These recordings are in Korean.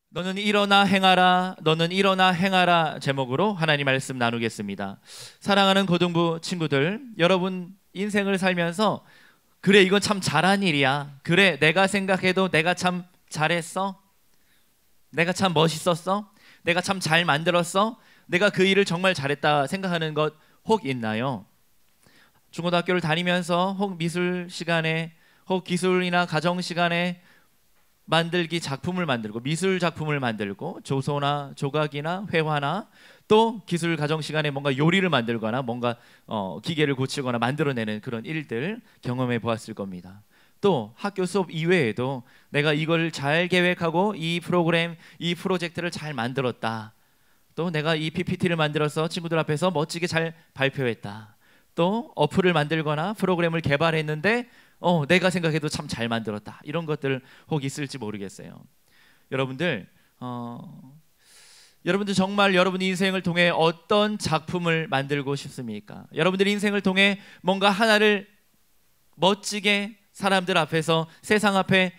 너는 일어나 행하라, 너는 일어나 행하라 제목으로 하나님 말씀 나누겠습니다. 사랑하는 고등부 친구들, 여러분 인생을 살면서 그래 이건 참 잘한 일이야, 그래 내가 생각해도 내가 참 잘했어, 내가 참 멋있었어, 내가 참 잘 만들었어, 내가 그 일을 정말 잘했다 생각하는 것 혹 있나요? 중고등학교를 다니면서 혹 미술 시간에 혹 기술이나 가정 시간에 만들기 작품을 만들고 미술 작품을 만들고 조소나 조각이나 회화나 또 기술 가정 시간에 뭔가 요리를 만들거나 뭔가 기계를 고치거나 만들어내는 그런 일들 경험해 보았을 겁니다. 또 학교 수업 이외에도 내가 이걸 잘 계획하고 이 프로그램 이 프로젝트를 잘 만들었다, 또 내가 이 PPT를 만들어서 친구들 앞에서 멋지게 잘 발표했다, 또 어플을 만들거나 프로그램을 개발했는데 내가 생각해도 참 잘 만들었다, 이런 것들 혹 있을지 모르겠어요. 여러분들 여러분들 정말 여러분 인생을 통해 어떤 작품을 만들고 싶습니까? 여러분들 인생을 통해 뭔가 하나를 멋지게 사람들 앞에서 세상 앞에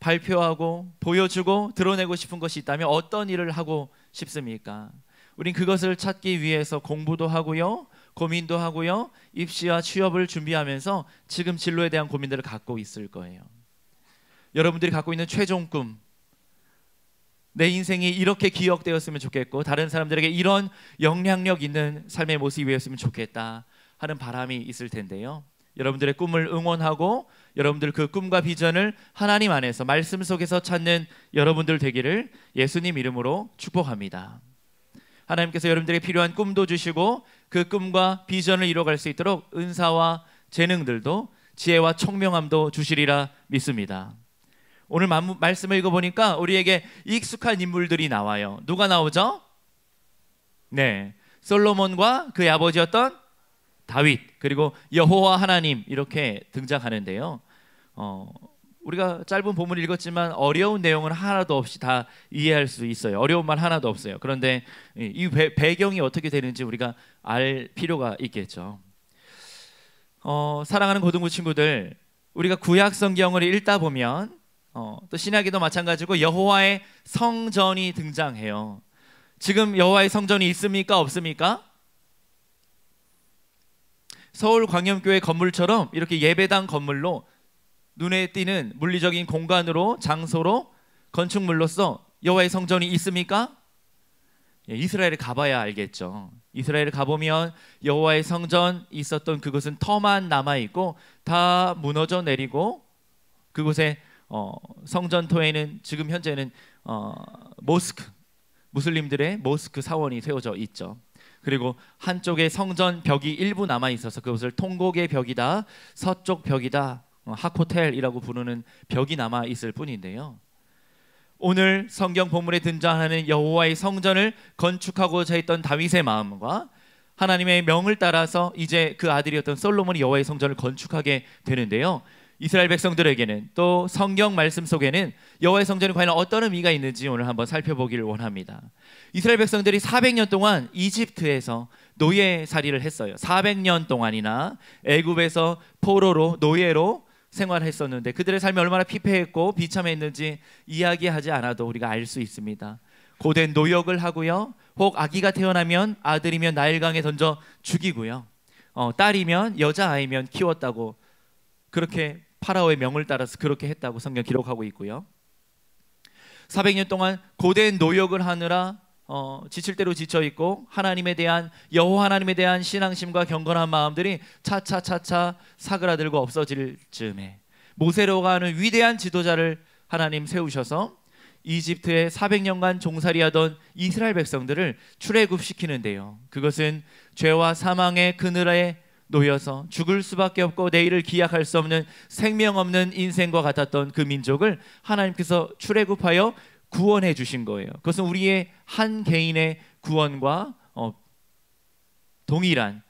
발표하고 보여주고 드러내고 싶은 것이 있다면 어떤 일을 하고 싶습니까? 우린 그것을 찾기 위해서 공부도 하고요, 고민도 하고요, 입시와 취업을 준비하면서 지금 진로에 대한 고민들을 갖고 있을 거예요. 여러분들이 갖고 있는 최종 꿈, 내 인생이 이렇게 기억되었으면 좋겠고 다른 사람들에게 이런 영향력 있는 삶의 모습이 되었으면 좋겠다 하는 바람이 있을 텐데요. 여러분들의 꿈을 응원하고 여러분들 그 꿈과 비전을 하나님 안에서 말씀 속에서 찾는 여러분들 되기를 예수님 이름으로 축복합니다. 하나님께서 여러분들에게 필요한 꿈도 주시고 그 꿈과 비전을 이뤄갈 수 있도록 은사와 재능들도 지혜와 총명함도 주시리라 믿습니다. 오늘 말씀을 읽어보니까 우리에게 익숙한 인물들이 나와요. 누가 나오죠? 네, 솔로몬과 그의 아버지였던 다윗, 그리고 여호와 하나님 이렇게 등장하는데요. 우리가 짧은 본문을 읽었지만 어려운 내용은 하나도 없이 다 이해할 수 있어요. 어려운 말 하나도 없어요. 그런데 이 배경이 어떻게 되는지 우리가 알 필요가 있겠죠. 사랑하는 고등부 친구들, 우리가 구약 성경을 읽다 보면 또 신약에도 마찬가지고 여호와의 성전이 등장해요. 지금 여호와의 성전이 있습니까? 없습니까? 서울광염교회 건물처럼 이렇게 예배당 건물로 눈에 띄는 물리적인 공간으로 장소로 건축물로서 여호와의 성전이 있습니까? 이스라엘에 가봐야 알겠죠. 이스라엘에 가보면 여호와의 성전 있었던 그곳은 터만 남아있고 다 무너져 내리고 그곳에 성전토에는 지금 현재는 모스크, 무슬림들의 모스크 사원이 세워져 있죠. 그리고 한쪽에 성전 벽이 일부 남아 있어서 그것을 통곡의 벽이다, 서쪽 벽이다, 하코텔이라고 부르는 벽이 남아 있을 뿐인데요. 오늘 성경 본문에 등장하는 여호와의 성전을 건축하고자 했던 다윗의 마음과 하나님의 명을 따라서 이제 그 아들이었던 솔로몬이 여호와의 성전을 건축하게 되는데요. 이스라엘 백성들에게는 또 성경 말씀 속에는 여호와의 성전이 과연 어떤 의미가 있는지 오늘 한번 살펴보기를 원합니다. 이스라엘 백성들이 400년 동안 이집트에서 노예살이를 했어요. 400년 동안이나 애굽에서 포로로 노예로 생활했었는데 그들의 삶이 얼마나 피폐했고 비참했는지 이야기하지 않아도 우리가 알 수 있습니다. 고된 노역을 하고요, 혹 아기가 태어나면 아들이면 나일강에 던져 죽이고요, 딸이면 여자아이면 키웠다고, 그렇게 파라오의 명을 따라서 그렇게 했다고 성경 기록하고 있고요. 400년 동안 고된 노역을 하느라 지칠 대로 지쳐 있고 하나님에 대한, 여호와 하나님에 대한 신앙심과 경건한 마음들이 차차차차 사그라들고 없어질 즈음에 모세로 가는 위대한 지도자를 하나님 세우셔서 이집트에 400년간 종살이하던 이스라엘 백성들을 출애굽시키는데요. 그것은 죄와 사망의 그늘에 놓여서 죽을 수밖에 없고 내일을 기약할 수 없는 생명 없는 인생과 같았던 그 민족을 하나님께서 출애굽하여 구원해 주신 거예요. 그것은 우리의 한 개인의 구원과 동일한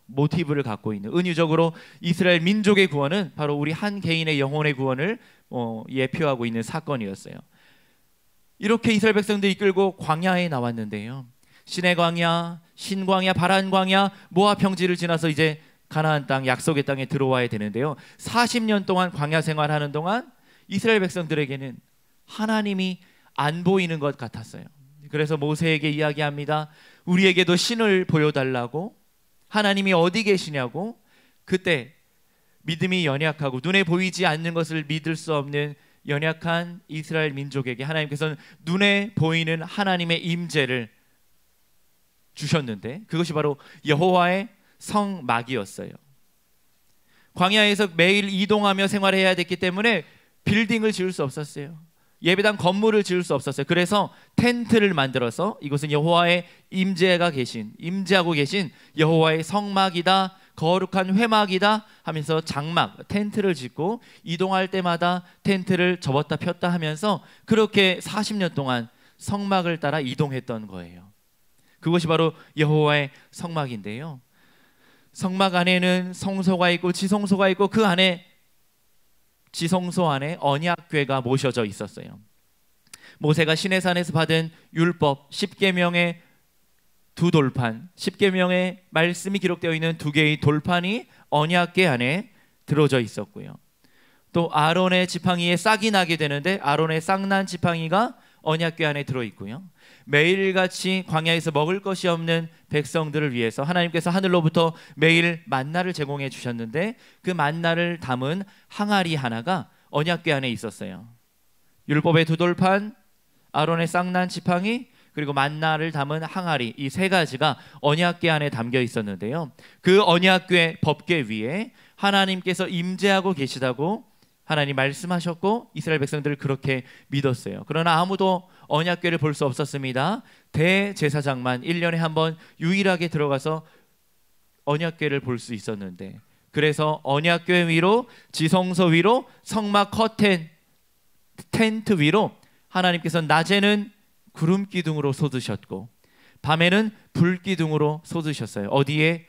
모티브를 갖고 있는, 은유적으로 이스라엘 민족의 구원은 바로 우리 한 개인의 영혼의 구원을 예표하고 있는 사건이었어요. 이렇게 이스라엘 백성들이 이끌고 광야에 나왔는데요, 신의 광야, 신광야, 바란광야, 모압 평지를 지나서 이제 가나안 땅, 약속의 땅에 들어와야 되는데요, 40년 동안 광야 생활하는 동안 이스라엘 백성들에게는 하나님이 안 보이는 것 같았어요. 그래서 모세에게 이야기합니다. 우리에게도 신을 보여달라고. 하나님이 어디 계시냐고. 그때 믿음이 연약하고 눈에 보이지 않는 것을 믿을 수 없는 연약한 이스라엘 민족에게 하나님께서는 눈에 보이는 하나님의 임재를 주셨는데, 그것이 바로 여호와의 성막이었어요. 광야에서 매일 이동하며 생활해야 됐기 때문에 빌딩을 지을 수 없었어요. 예배당 건물을 지을 수 없었어요. 그래서 텐트를 만들어서 이곳은 여호와의 임재하고 계신 여호와의 성막이다, 거룩한 회막이다 하면서 장막, 텐트를 짓고 이동할 때마다 텐트를 접었다 폈다 하면서 그렇게 40년 동안 성막을 따라 이동했던 거예요. 그것이 바로 여호와의 성막인데요. 성막 안에는 성소가 있고 지성소가 있고 그 안에 지성소 안에 언약궤가 모셔져 있었어요. 모세가 시내산에서 받은 율법 10계명의 두 돌판, 10계명의 말씀이 기록되어 있는 두 개의 돌판이 언약궤 안에 들어져 있었고요. 또 아론의 지팡이에 싹이 나게 되는데 아론의 싹난 지팡이가 언약궤 안에 들어있고요. 매일같이 광야에서 먹을 것이 없는 백성들을 위해서 하나님께서 하늘로부터 매일 만나를 제공해 주셨는데 그 만나를 담은 항아리 하나가 언약궤 안에 있었어요. 율법의 두 돌판, 아론의 싹난 지팡이, 그리고 만나를 담은 항아리, 이 세 가지가 언약궤 안에 담겨 있었는데요. 그 언약궤 법궤 위에 하나님께서 임재하고 계시다고 하나님 말씀하셨고 이스라엘 백성들을 그렇게 믿었어요. 그러나 아무도 언약궤를 볼 수 없었습니다. 대제사장만 1년에 한 번 유일하게 들어가서 언약궤를 볼 수 있었는데, 그래서 언약궤 위로, 지성소 위로, 성막 커튼, 텐트 위로 하나님께서 낮에는 구름 기둥으로 솟으셨고 밤에는 불 기둥으로 솟으셨어요. 어디에?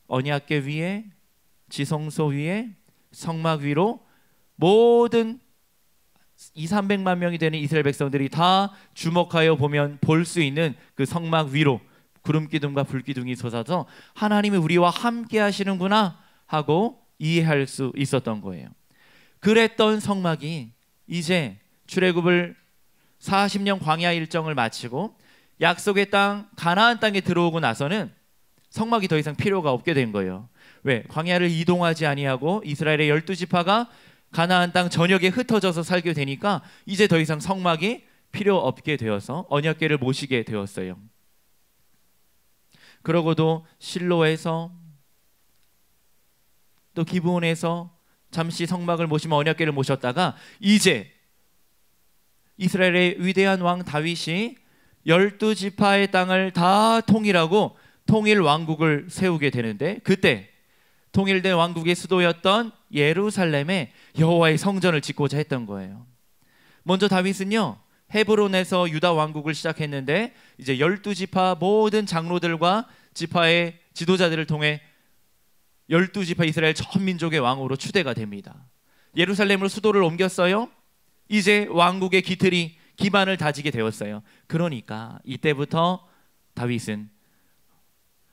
언약궤 위에, 지성소 위에, 성막 위로 모든 200~300만 명이 되는 이스라엘 백성들이 다 주목하여 보면 볼 수 있는 그 성막 위로 구름 기둥과 불 기둥이 솟아서 하나님이 우리와 함께 하시는구나 하고 이해할 수 있었던 거예요. 그랬던 성막이 이제 출애굽을 40년 광야 일정을 마치고 약속의 땅 가나안 땅에 들어오고 나서는 성막이 더 이상 필요가 없게 된 거예요. 왜? 광야를 이동하지 아니하고 이스라엘의 12지파가 가나안 땅 전역에 흩어져서 살게 되니까 이제 더 이상 성막이 필요 없게 되어서 언약궤를 모시게 되었어요. 그러고도 실로에서 또 기브온에서 잠시 성막을 모시며 언약궤를 모셨다가 이제 이스라엘의 위대한 왕 다윗이 12지파의 땅을 다 통일하고 통일 왕국을 세우게 되는데, 그때 통일된 왕국의 수도였던 예루살렘에 여호와의 성전을 짓고자 했던 거예요. 먼저 다윗은요 헤브론에서 유다 왕국을 시작했는데 이제 12지파 모든 장로들과 지파의 지도자들을 통해 12지파 이스라엘 전 민족의 왕으로 추대가 됩니다. 예루살렘으로 수도를 옮겼어요. 이제 왕국의 기반을 다지게 되었어요. 그러니까 이때부터 다윗은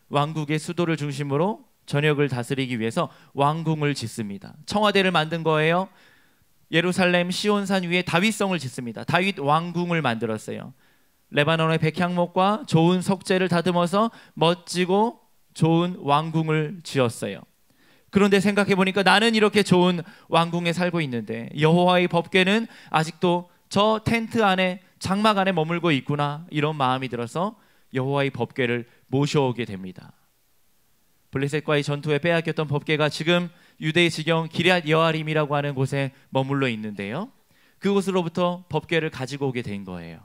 왕국의 수도를 중심으로 전역을 다스리기 위해서 왕궁을 짓습니다. 청와대를 만든 거예요. 예루살렘 시온산 위에 다윗성을 짓습니다. 다윗 왕궁을 만들었어요. 레바논의 백향목과 좋은 석재를 다듬어서 멋지고 좋은 왕궁을 지었어요. 그런데 생각해 보니까 나는 이렇게 좋은 왕궁에 살고 있는데 여호와의 법궤는 아직도 저 텐트 안에, 장막 안에 머물고 있구나, 이런 마음이 들어서 여호와의 법궤를 모셔오게 됩니다. 블레셋과의 전투에 빼앗겼던 법궤가 지금 유대의 지경 기럇 여아림이라고 하는 곳에 머물러 있는데요, 그곳으로부터 법궤를 가지고 오게 된 거예요.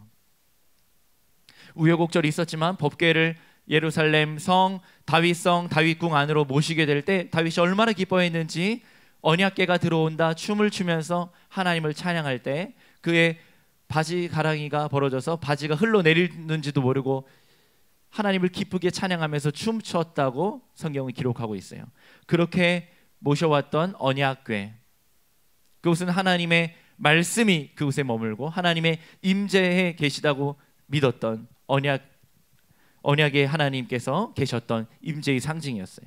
우여곡절이 있었지만 법궤를 예루살렘 성, 다윗성, 다윗궁 안으로 모시게 될 때 다윗이 얼마나 기뻐했는지, 언약궤가 들어온다 춤을 추면서 하나님을 찬양할 때 그의 바지 가랑이가 벌어져서 바지가 흘러내리는지도 모르고 하나님을 기쁘게 찬양하면서 춤췄다고 성경은 기록하고 있어요. 그렇게 모셔왔던 언약궤, 그곳은 하나님의 말씀이 그곳에 머물고 하나님의 임재에 계시다고 믿었던 언약의 하나님께서 계셨던 임재의 상징이었어요.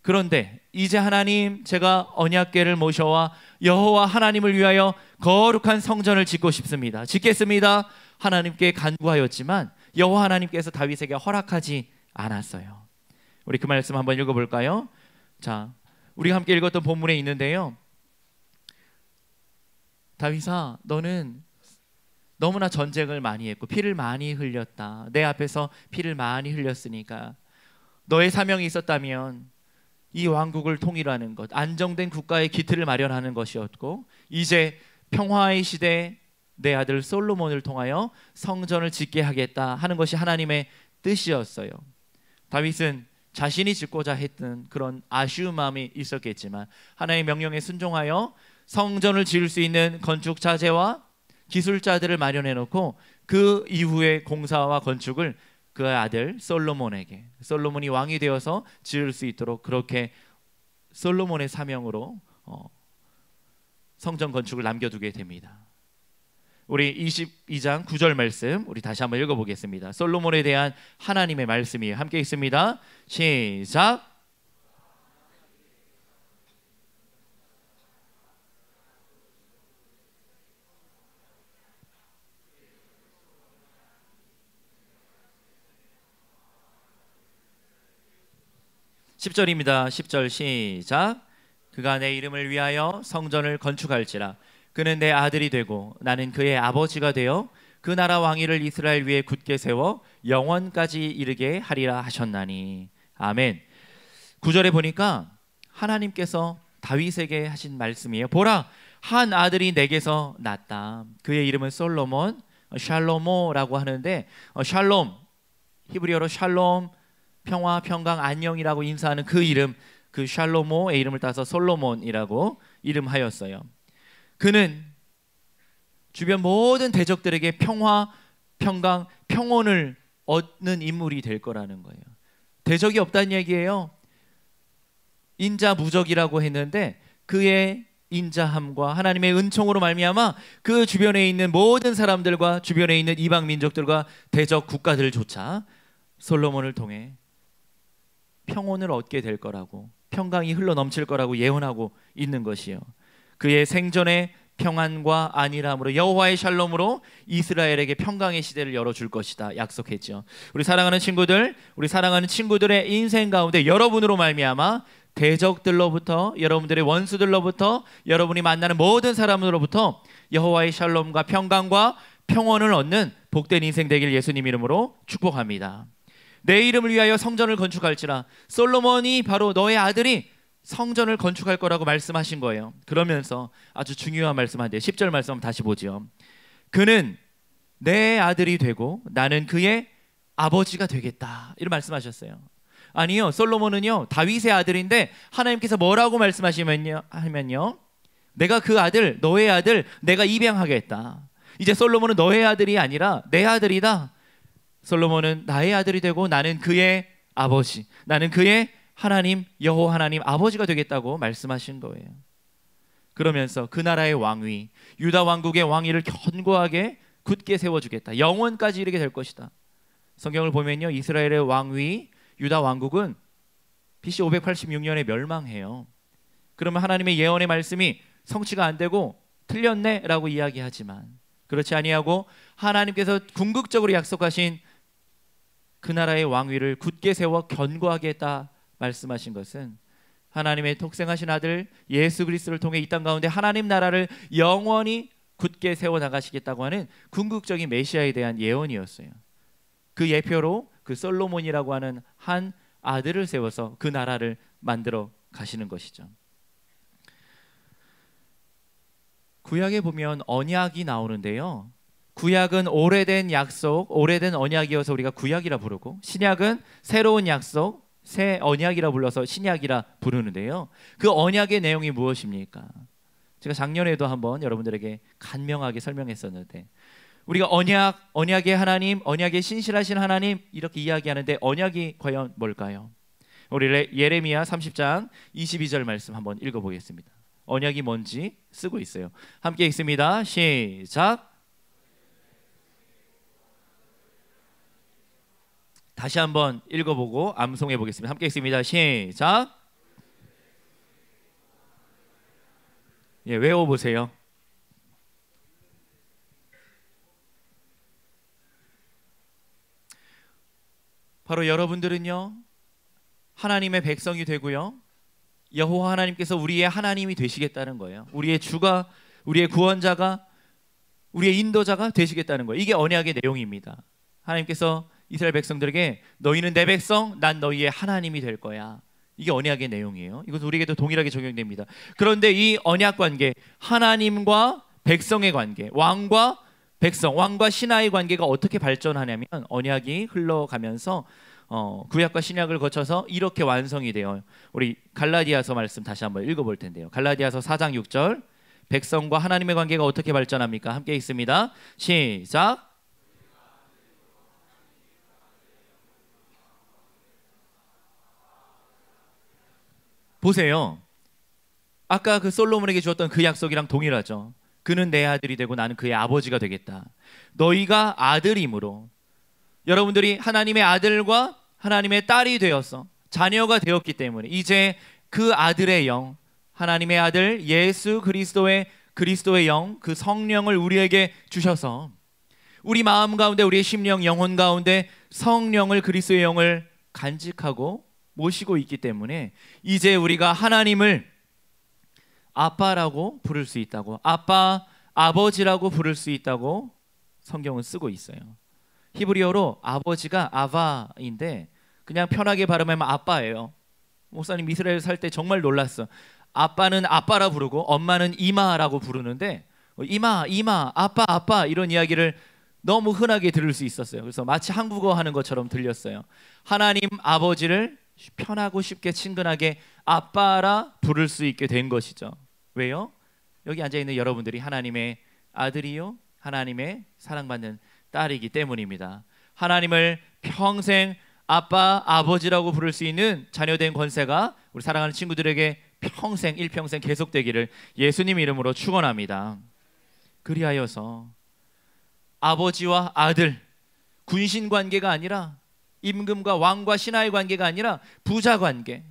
그런데 이제 하나님, 제가 언약궤를 모셔와 여호와 하나님을 위하여 거룩한 성전을 짓고 싶습니다. 짓겠습니다. 하나님께 간구하였지만 여호와 하나님께서 다윗에게 허락하지 않았어요. 우리 그 말씀 한번 읽어볼까요? 자, 우리가 함께 읽었던 본문에 있는데요, 다윗아, 너는 너무나 전쟁을 많이 했고 피를 많이 흘렸다. 내 앞에서 피를 많이 흘렸으니까 너의 사명이 있었다면 이 왕국을 통일하는 것, 안정된 국가의 기틀을 마련하는 것이었고, 이제 평화의 시대에 내 아들 솔로몬을 통하여 성전을 짓게 하겠다 하는 것이 하나님의 뜻이었어요. 다윗은 자신이 짓고자 했던 그런 아쉬운 마음이 있었겠지만 하나님의 명령에 순종하여 성전을 지을 수 있는 건축 자재와 기술자들을 마련해 놓고 그 이후의 공사와 건축을 그 아들 솔로몬에게, 솔로몬이 왕이 되어서 지을 수 있도록 그렇게 솔로몬의 사명으로 성전 건축을 남겨두게 됩니다. 우리 22장 9절 말씀 우리 다시 한번 읽어보겠습니다. 솔로몬에 대한 하나님의 말씀이에요. 함께 읽습니다. 시작. 10절입니다. 10절 시작. 그가 내 이름을 위하여 성전을 건축할지라. 그는 내 아들이 되고 나는 그의 아버지가 되어 그 나라 왕위를 이스라엘 위에 굳게 세워 영원까지 이르게 하리라 하셨나니. 아멘. 9절에 보니까 하나님께서 다윗에게 하신 말씀이에요. 보라, 한 아들이 내게서 났다. 그의 이름은 솔로몬, 샬로모라고 하는데, 샬롬, 히브리어로 샬롬, 평화, 평강, 안녕이라고 인사하는 그 이름, 그 샬로모의 이름을 따서 솔로몬이라고 이름하였어요. 그는 주변 모든 대적들에게 평화, 평강, 평온을 얻는 인물이 될 거라는 거예요. 대적이 없다는 얘기예요. 인자무적이라고 했는데 그의 인자함과 하나님의 은총으로 말미암아 그 주변에 있는 모든 사람들과 주변에 있는 이방 민족들과 대적 국가들조차 솔로몬을 통해 평온을 얻게 될 거라고, 평강이 흘러 넘칠 거라고 예언하고 있는 것이요. 그의 생전의 평안과 안일함으로 여호와의 샬롬으로 이스라엘에게 평강의 시대를 열어줄 것이다 약속했죠. 우리 사랑하는 친구들, 우리 사랑하는 친구들의 인생 가운데 여러분으로 말미암아 대적들로부터, 여러분들의 원수들로부터, 여러분이 만나는 모든 사람들로부터 여호와의 샬롬과 평강과 평온을 얻는 복된 인생 되길 예수님 이름으로 축복합니다. 내 이름을 위하여 성전을 건축할지라. 솔로몬이 바로 너의 아들이 성전을 건축할 거라고 말씀하신 거예요. 그러면서 아주 중요한 말씀한데 10절 말씀 한번 다시 보죠. 그는 내 아들이 되고 나는 그의 아버지가 되겠다, 이런 말씀하셨어요. 아니요, 솔로몬은요 다윗의 아들인데 하나님께서 뭐라고 말씀하시면요, 내가 그 아들, 너의 아들 내가 입양하겠다. 이제 솔로몬은 너의 아들이 아니라 내 아들이다. 솔로몬은 나의 아들이 되고 나는 그의 아버지, 나는 그의 하나님, 여호와 하나님 아버지가 되겠다고 말씀하신 거예요. 그러면서 그 나라의 왕위, 유다 왕국의 왕위를 견고하게 굳게 세워주겠다. 영원까지 이르게 될 것이다. 성경을 보면요, 이스라엘의 왕위, 유다 왕국은 BC 586년에 멸망해요. 그러면 하나님의 예언의 말씀이 성취가 안 되고 틀렸네 라고 이야기하지만, 그렇지 아니하고 하나님께서 궁극적으로 약속하신 그 나라의 왕위를 굳게 세워 견고하게 했다 말씀하신 것은 하나님의 독생하신 아들 예수 그리스도를 통해 이 땅 가운데 하나님 나라를 영원히 굳게 세워 나가시겠다고 하는 궁극적인 메시아에 대한 예언이었어요. 그 예표로 그 솔로몬이라고 하는 한 아들을 세워서 그 나라를 만들어 가시는 것이죠. 구약에 보면 언약이 나오는데요, 구약은 오래된 약속, 오래된 언약이어서 우리가 구약이라 부르고, 신약은 새로운 약속, 새 언약이라 불러서 신약이라 부르는데요, 그 언약의 내용이 무엇입니까? 제가 작년에도 한번 여러분들에게 간명하게 설명했었는데, 우리가 언약의 하나님, 언약의 신실하신 하나님 이렇게 이야기하는데 언약이 과연 뭘까요? 우리 예레미야 30장 22절 말씀 한번 읽어보겠습니다. 언약이 뭔지 쓰고 있어요. 함께 읽습니다. 시작. 다시 한번 읽어보고 암송해 보겠습니다. 함께 읽습니다. 시작. 예, 외워보세요. 바로 여러분들은요, 하나님의 백성이 되고요, 여호와 하나님께서 우리의 하나님이 되시겠다는 거예요. 우리의 주가, 우리의 구원자가, 우리의 인도자가 되시겠다는 거예요. 이게 언약의 내용입니다. 하나님께서 이스라엘 백성들에게 너희는 내 백성, 난 너희의 하나님이 될 거야. 이게 언약의 내용이에요. 이것은 우리에게도 동일하게 적용됩니다. 그런데 이 언약 관계, 하나님과 백성의 관계, 왕과 백성, 왕과 신하의 관계가 어떻게 발전하냐면 언약이 흘러가면서 구약과 신약을 거쳐서 이렇게 완성이 돼요. 우리 갈라디아서 말씀 다시 한번 읽어볼 텐데요. 갈라디아서 4장 6절, 백성과 하나님의 관계가 어떻게 발전합니까? 함께 읽습니다. 시작. 보세요. 아까 그 솔로몬에게 주었던 그 약속이랑 동일하죠. 그는 내 아들이 되고 나는 그의 아버지가 되겠다. 너희가 아들이므로, 여러분들이 하나님의 아들과 하나님의 딸이 되어서 자녀가 되었기 때문에 이제 그 아들의 영, 하나님의 아들 예수 그리스도의 영, 그 성령을 우리에게 주셔서 우리 마음 가운데, 우리의 심령 영혼 가운데 성령을, 그리스도의 영을 간직하고 모시고 있기 때문에 이제 우리가 하나님을 아빠라고 부를 수 있다고, 아빠, 아버지라고 부를 수 있다고 성경은 쓰고 있어요. 히브리어로 아버지가 아바인데 그냥 편하게 발음하면 아빠예요. 목사님 이스라엘 살 때 정말 놀랐어. 아빠는 아빠라 부르고 엄마는 이마라고 부르는데 이마, 아빠 이런 이야기를 너무 흔하게 들을 수 있었어요. 그래서 마치 한국어 하는 것처럼 들렸어요. 하나님 아버지를 편하고 쉽게 친근하게 아빠라 부를 수 있게 된 것이죠. 왜요? 여기 앉아있는 여러분들이 하나님의 아들이요, 하나님의 사랑받는 딸이기 때문입니다. 하나님을 평생 아빠, 아버지라고 부를 수 있는 자녀된 권세가 우리 사랑하는 친구들에게 평생, 일평생 계속되기를 예수님 이름으로 축원합니다. 그리하여서 아버지와 아들, 군신 관계가 아니라 임금과 왕과 신하의 관계가 아니라 부자 관계,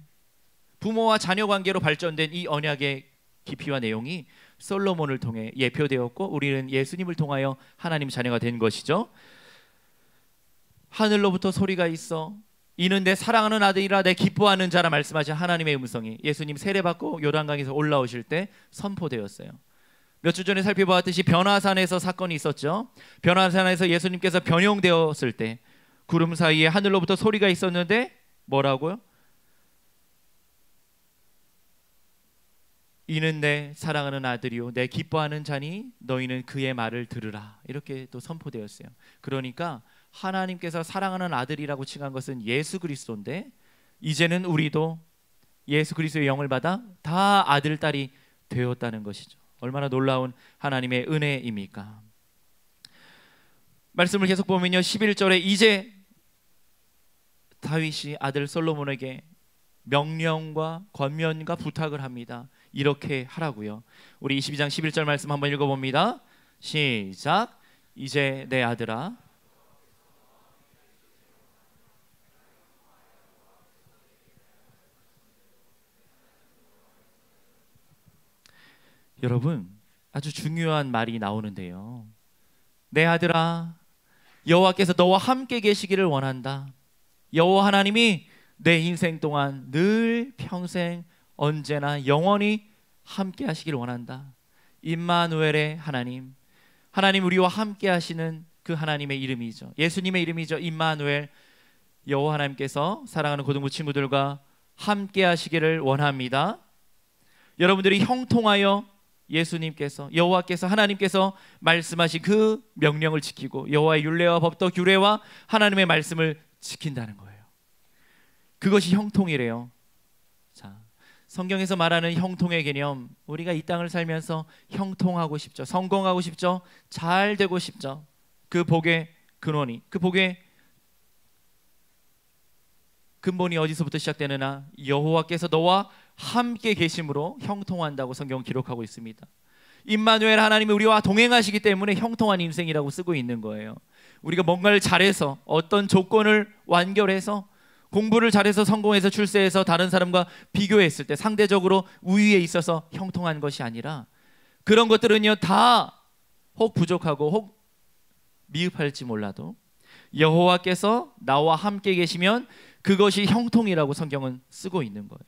부모와 자녀 관계로 발전된 이 언약의 깊이와 내용이 솔로몬을 통해 예표되었고 우리는 예수님을 통하여 하나님 자녀가 된 것이죠. 하늘로부터 소리가 있어 이는 내 사랑하는 아들이라 내 기뻐하는 자라 말씀하신 하나님의 음성이 예수님 세례받고 요단강에서 올라오실 때 선포되었어요. 몇 주 전에 살펴보았듯이 변화산에서 사건이 있었죠. 변화산에서 예수님께서 변형되었을 때 구름 사이에 하늘로부터 소리가 있었는데 뭐라고요? 이는 내 사랑하는 아들이요 내 기뻐하는 자니 너희는 그의 말을 들으라. 이렇게 또 선포되었어요. 그러니까 하나님께서 사랑하는 아들이라고 칭한 것은 예수 그리스도인데 이제는 우리도 예수 그리스도의 영을 받아 다 아들, 딸이 되었다는 것이죠. 얼마나 놀라운 하나님의 은혜입니까? 말씀을 계속 보면요, 11절에 이제 다윗이 아들 솔로몬에게 명령과 권면과 부탁을 합니다. 이렇게 하라고요. 우리 22장 11절 말씀 한번 읽어봅니다. 시작. 이제 내 아들아, 여러분 아주 중요한 말이 나오는데요. 내 아들아, 여호와께서 너와 함께 계시기를 원한다. 여호와 하나님이 내 인생 동안 늘 평생 언제나 영원히 함께 하시기를 원한다. 임마누엘의 하나님, 하나님 우리와 함께 하시는 그 하나님의 이름이죠. 예수님의 이름이죠. 임마누엘, 여호와 하나님께서 사랑하는 고등부 친구들과 함께 하시기를 원합니다. 여러분들이 형통하여 예수님께서, 여호와께서, 하나님께서 말씀하신 그 명령을 지키고 여호와의 율례와 법도 규례와 하나님의 말씀을 지킨다는 거예요. 그것이 형통이래요. 자, 성경에서 말하는 형통의 개념, 우리가 이 땅을 살면서 형통하고 싶죠. 성공하고 싶죠. 잘 되고 싶죠. 그 복의 근원이, 그 복의 근본이 어디서부터 시작되느냐? 여호와께서 너와 함께 계심으로 형통한다고 성경은 기록하고 있습니다. 임마누엘 하나님이 우리와 동행하시기 때문에 형통한 인생이라고 쓰고 있는 거예요. 우리가 뭔가를 잘해서, 어떤 조건을 완결해서, 공부를 잘해서 성공해서 출세해서 다른 사람과 비교했을 때 상대적으로 우위에 있어서 형통한 것이 아니라 그런 것들은요 다 혹 부족하고 혹 미흡할지 몰라도 여호와께서 나와 함께 계시면 그것이 형통이라고 성경은 쓰고 있는 거예요.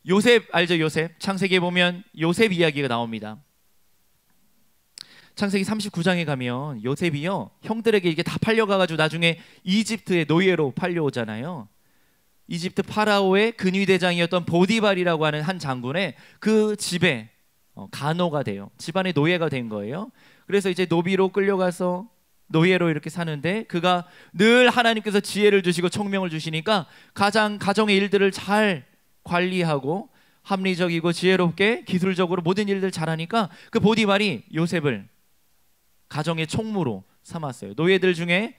요셉 알죠? 요셉. 창세기에 보면 요셉 이야기가 나옵니다. 창세기 39장에 가면 요셉이요 형들에게 이게 다 팔려가가지고 나중에 이집트의 노예로 팔려오잖아요. 이집트 파라오의 근위대장이었던 보디발이라고 하는 한 장군의 그 집에 간호가 돼요. 집안의 노예가 된 거예요. 그래서 이제 노비로 끌려가서 노예로 이렇게 사는데 그가 늘 하나님께서 지혜를 주시고 총명을 주시니까 가정의 일들을 잘 관리하고 합리적이고 지혜롭게 기술적으로 모든 일들 잘하니까 그 보디발이 요셉을 가정의 총무로 삼았어요. 노예들 중에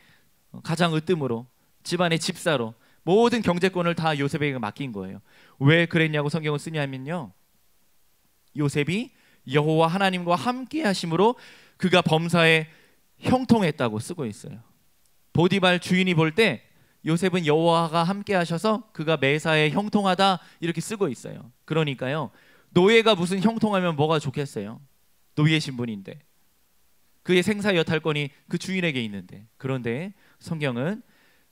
가장 으뜸으로 집안의 집사로 모든 경제권을 다 요셉에게 맡긴 거예요. 왜 그랬냐고 성경을 쓰냐면요, 요셉이 여호와 하나님과 함께 하심으로 그가 범사에 형통했다고 쓰고 있어요. 보디발 주인이 볼 때 요셉은 여호와가 함께 하셔서 그가 매사에 형통하다 이렇게 쓰고 있어요. 그러니까요 노예가 무슨 형통하면 뭐가 좋겠어요? 노예 신분인데 그의 생사 여탈권이 그 주인에게 있는데, 그런데 성경은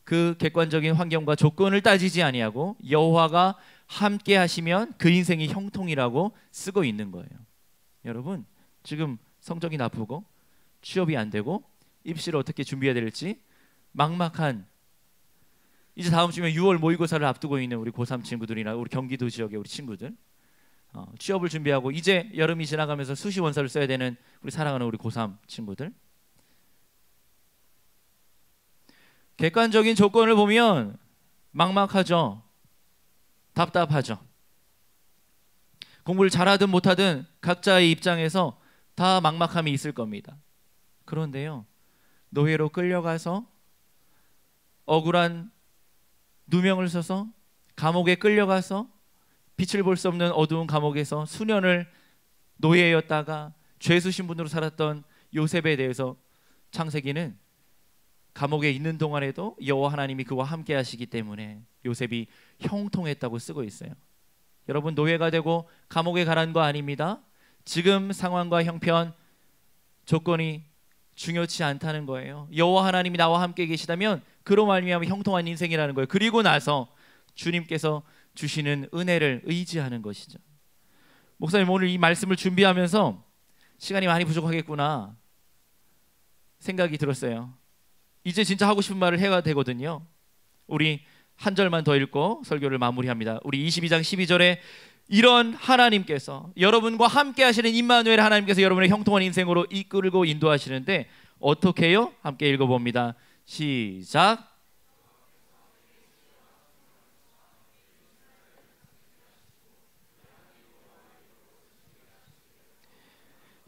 그 객관적인 환경과 조건을 따지지 아니하고 여호와가 함께 하시면 그 인생이 형통이라고 쓰고 있는 거예요. 여러분 지금 성적이 나쁘고 취업이 안 되고 입시를 어떻게 준비해야 될지 막막한, 이제 다음 주면 6월 모의고사를 앞두고 있는 우리 고3 친구들이나 우리 경기도 지역의 우리 친구들, 취업을 준비하고 이제 여름이 지나가면서 수시 원서를 써야 되는 우리 사랑하는 우리 고3 친구들, 객관적인 조건을 보면 막막하죠. 답답하죠. 공부를 잘하든 못하든 각자의 입장에서 다 막막함이 있을 겁니다. 그런데요 노예로 끌려가서 억울한 누명을 써서 감옥에 끌려가서 빛을 볼 수 없는 어두운 감옥에서 수년을 노예였다가 죄수 신분으로 살았던 요셉에 대해서 창세기는 감옥에 있는 동안에도 여호와 하나님이 그와 함께 하시기 때문에 요셉이 형통했다고 쓰고 있어요. 여러분 노예가 되고 감옥에 가라는 거 아닙니다. 지금 상황과 형편 조건이 중요치 않다는 거예요. 여호와 하나님이 나와 함께 계시다면 그로 말미암아 형통한 인생이라는 거예요. 그리고 나서 주님께서 주시는 은혜를 의지하는 것이죠. 목사님 오늘 이 말씀을 준비하면서 시간이 많이 부족하겠구나 생각이 들었어요. 이제 진짜 하고 싶은 말을 해야 되거든요. 우리 한 절만 더 읽고 설교를 마무리합니다. 우리 22장 12절에 이런 하나님께서 여러분과 함께 하시는 임마누엘 하나님께서 여러분의 형통한 인생으로 이끌고 인도하시는데 어떻게 해요? 함께 읽어봅니다. 시작.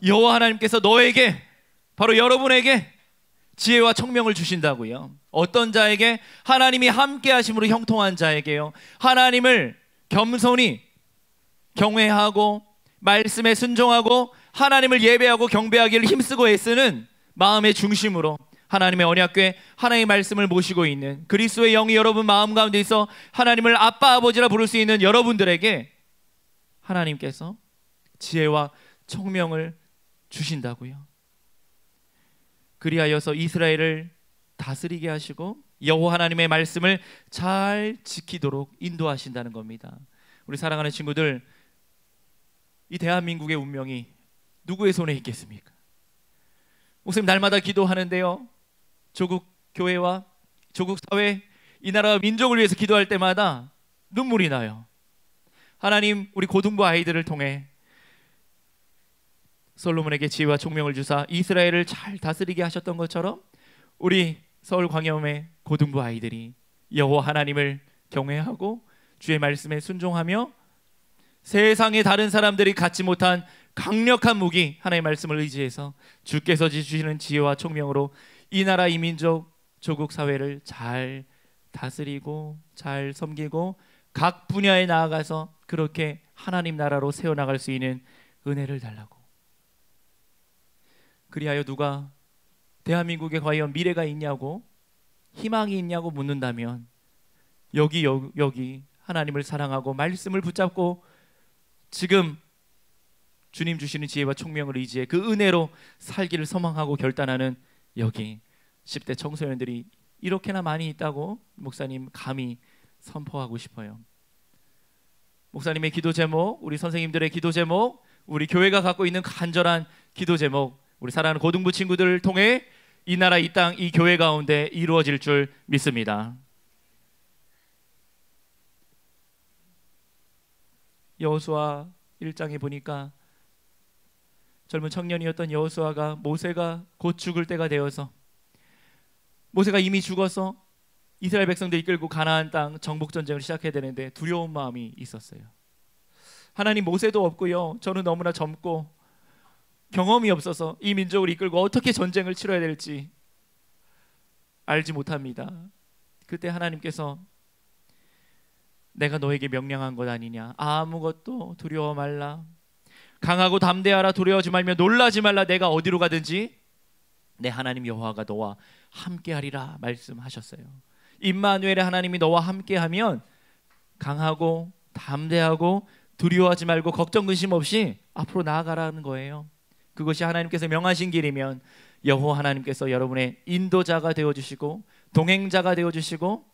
여호와 하나님께서 너에게, 바로 여러분에게 지혜와 청명을 주신다고요. 어떤 자에게? 하나님이 함께 하심으로 형통한 자에게요. 하나님을 겸손히 경외하고 말씀에 순종하고 하나님을 예배하고 경배하기를 힘쓰고 애쓰는 마음의 중심으로 하나님의 언약궤, 하나님의 말씀을 모시고 있는 그리스도의 영이 여러분 마음 가운데 있어 하나님을 아빠 아버지라 부를 수 있는 여러분들에게 하나님께서 지혜와 청명을 주신다고요. 그리하여서 이스라엘을 다스리게 하시고 여호와 하나님의 말씀을 잘 지키도록 인도하신다는 겁니다. 우리 사랑하는 친구들, 이 대한민국의 운명이 누구의 손에 있겠습니까? 목사님 날마다 기도하는데요, 조국 교회와 조국 사회, 이 나라와 민족을 위해서 기도할 때마다 눈물이 나요. 하나님 우리 고등부 아이들을 통해 솔로몬에게 지혜와 총명을 주사 이스라엘을 잘 다스리게 하셨던 것처럼 우리 서울광염의 고등부 아이들이 여호와 하나님을 경외하고 주의 말씀에 순종하며 세상의 다른 사람들이 갖지 못한 강력한 무기 하나님의 말씀을 의지해서 주께서 주시는 지혜와 총명으로 이 나라 이 민족 조국 사회를 잘 다스리고 잘 섬기고 각 분야에 나아가서 그렇게 하나님 나라로 세워나갈 수 있는 은혜를 달라고. 그리하여 누가 대한민국에 과연 미래가 있냐고, 희망이 있냐고 묻는다면 여기 하나님을 사랑하고 말씀을 붙잡고 지금 주님 주시는 지혜와 총명을 의지해 그 은혜로 살기를 소망하고 결단하는 여기 10대 청소년들이 이렇게나 많이 있다고 목사님 감히 선포하고 싶어요. 목사님의 기도 제목, 우리 선생님들의 기도 제목, 우리 교회가 갖고 있는 간절한 기도 제목, 우리 사랑하는 고등부 친구들을 통해 이 나라, 이 땅, 이 교회 가운데 이루어질 줄 믿습니다. 여호수아 1장에 보니까 젊은 청년이었던 여호수아가 모세가 곧 죽을 때가 되어서 모세가 이미 죽어서 이스라엘 백성들 이끌고 가나안 땅 정복 전쟁을 시작해야 되는데 두려운 마음이 있었어요. 하나님, 모세도 없고요, 저는 너무나 젊고 경험이 없어서 이 민족을 이끌고 어떻게 전쟁을 치러야 될지 알지 못합니다. 그때 하나님께서 내가 너에게 명령한 것 아니냐, 아무것도 두려워 말라, 강하고 담대하라, 두려워하지 말며 놀라지 말라, 내가 어디로 가든지 내 하나님 여호와가 너와 함께하리라 말씀하셨어요. 임마누엘의 하나님이 너와 함께하면 강하고 담대하고 두려워하지 말고 걱정 근심 없이 앞으로 나아가라는 거예요. 그것이 하나님께서 명하신 길이면 여호와 하나님께서 여러분의 인도자가 되어주시고 동행자가 되어주시고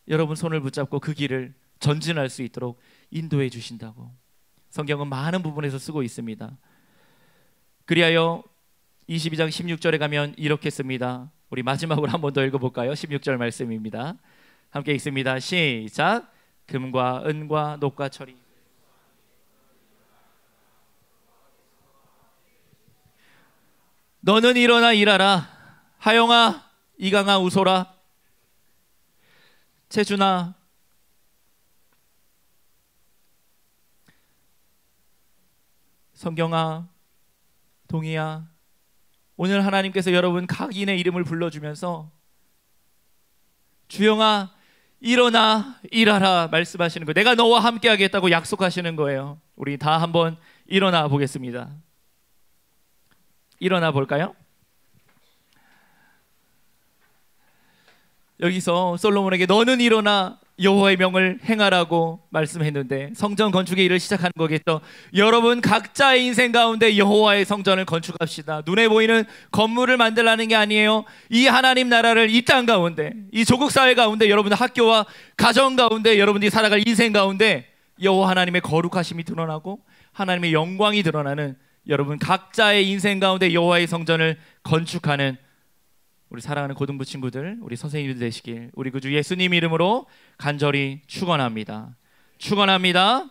여러분 손을 붙잡고 그 길을 전진할 수 있도록 인도해 주신다고 성경은 많은 부분에서 쓰고 있습니다. 그리하여 22장 16절에 가면 이렇게 씁니다. 우리 마지막으로 한 번 더 읽어볼까요? 16절 말씀입니다. 함께 읽습니다. 시작. 금과 은과 녹과 철이 너는 일어나 일하라. 하영아, 이강아, 우소라. 채준아, 성경아, 동희야, 오늘 하나님께서 여러분 각인의 이름을 불러주면서 주영아 일어나 일하라 말씀하시는 거예요. 내가 너와 함께 하겠다고 약속하시는 거예요. 우리 다 한번 일어나 보겠습니다. 일어나 볼까요? 여기서 솔로몬에게 너는 일어나 여호와의 명을 행하라고 말씀했는데 성전 건축의 일을 시작하는 거겠죠. 여러분 각자의 인생 가운데 여호와의 성전을 건축합시다. 눈에 보이는 건물을 만들라는 게 아니에요. 이 하나님 나라를 이 땅 가운데, 이 조국 사회 가운데, 여러분의 학교와 가정 가운데, 여러분들이 살아갈 인생 가운데 여호와 하나님의 거룩하심이 드러나고 하나님의 영광이 드러나는 여러분 각자의 인생 가운데 여호와의 성전을 건축하는 우리 사랑하는 고등부 친구들, 우리 선생님들 되시길 우리 구주 예수님 이름으로 간절히 축원합니다. 축원합니다.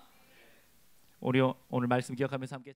우리 오늘 말씀 기억하면서 함께